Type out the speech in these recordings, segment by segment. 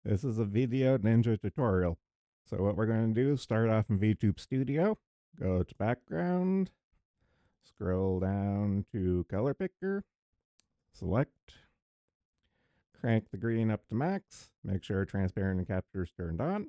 This is a VDO Ninja tutorial. So what we're going to do is start off in VTube Studio, go to background, scroll down to color picker, select, crank the green up to max, make sure transparent and capture is turned on.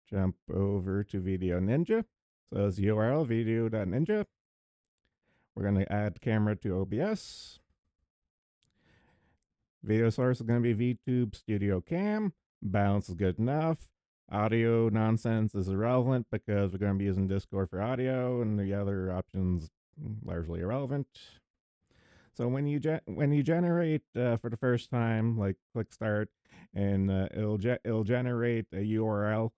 Jump over to VDO Ninja. So it's URL VDO.ninja. We're going to add camera to OBS. Video source is going to be VTube Studio Cam. Balance is good enough. Audio nonsense is irrelevant because we're going to be using Discord for audio, and the other options largely irrelevant. So when you generate for the first time, like click start, and it'll generate a URL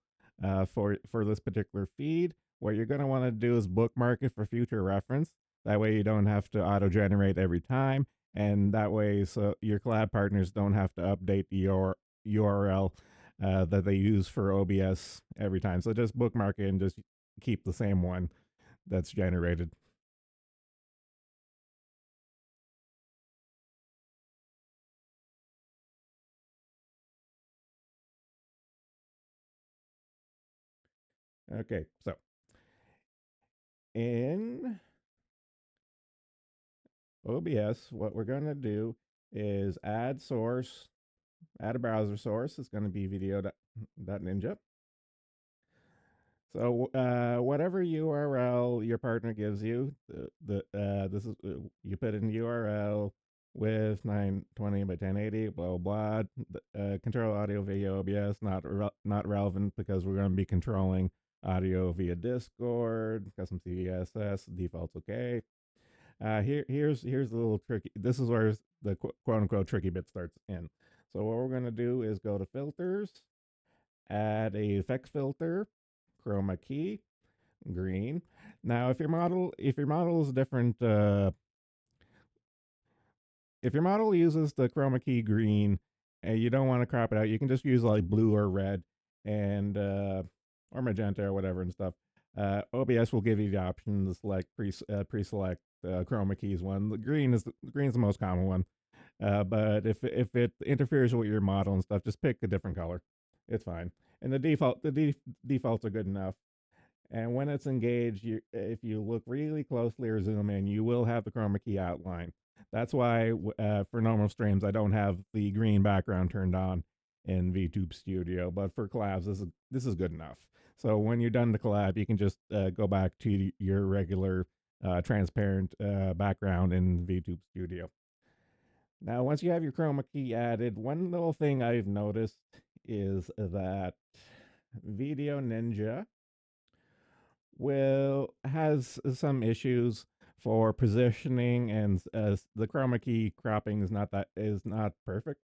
for this particular feed. What you're going to want to do is bookmark it for future reference. That way you don't have to auto generate every time, and that way so your collab partners don't have to update the URL that they use for OBS every time. So just bookmark it and just keep the same one that's generated. Okay, so in OBS, what we're going to do is add source, add a browser source. It's going to be video.ninja. So whatever URL your partner gives you, this is you put in URL with 920 by 1080, blah blah blah. Control audio via OBS, not relevant because we're going to be controlling audio via Discord, custom CSS, default's okay. Here's the little tricky. This is where the quote unquote tricky bit starts in. So what we're gonna do is go to filters, add a effect filter, chroma key, green. Now if your model is different, if your model uses the chroma key green and you don't want to crop it out, you can just use like blue or red and or magenta or whatever and stuff. OBS will give you the option to select pre-select chroma keys one. The green's the most common one. But if it interferes with your model and stuff, just pick a different color. It's fine. And defaults are good enough. And when it's engaged, if you look really closely or zoom in, you will have the chroma key outline. That's why for normal streams, I don't have the green background turned on in VTube Studio. But for collabs, this is good enough. So when you're done the collab, you can just go back to your regular transparent background in VTube Studio. Now, once you have your chroma key added, one little thing I've noticed is that VDO Ninja will has some issues for positioning, and the chroma key cropping is not perfect.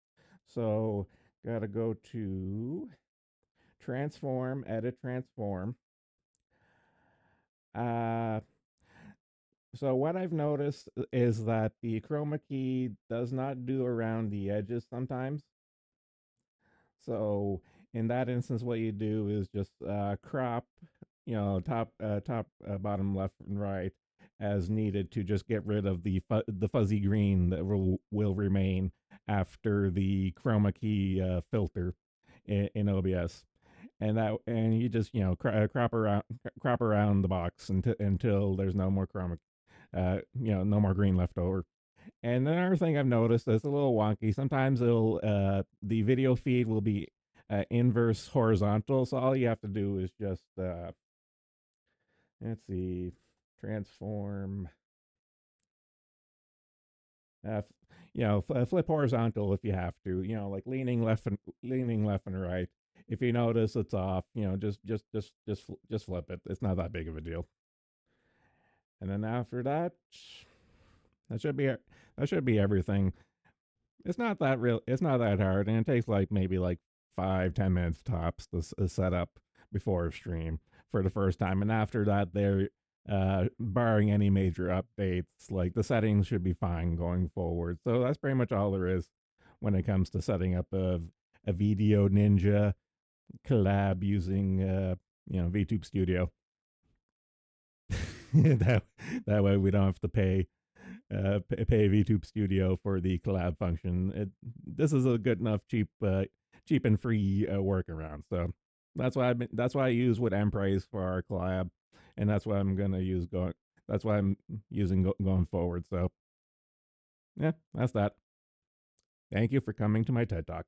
So gotta go to transform, edit transform. Uh, so what I've noticed is that the chroma key does not do around the edges sometimes. So in that instance, what you do is just crop, bottom, left, and right as needed to just get rid of the fuzzy green that will remain after the chroma key filter in OBS. And you just crop around the box until there's no more no more green left over. And another thing I've noticed that's a little wonky. Sometimes it'll the video feed will be inverse horizontal. So all you have to do is just let's see, transform. Uh, flip horizontal if you have to. Like leaning left and right. If you notice it's off, just flip it. It's not that big of a deal. And then after that, that should be everything. It's not that hard, and it takes like maybe like 5-10 minutes tops to set up before a stream for the first time, and after that, they're barring any major updates, like the settings should be fine going forward. So that's pretty much all there is when it comes to setting up a VDO Ninja collab using VTube Studio. that that way we don't have to pay VTube Studio for the collab function. This is a good enough cheap and free workaround. So that's why I use with Emprice for our collab, and that's why I'm gonna use going. That's why I'm using going forward. So yeah, that's that. Thank you for coming to my TED Talk.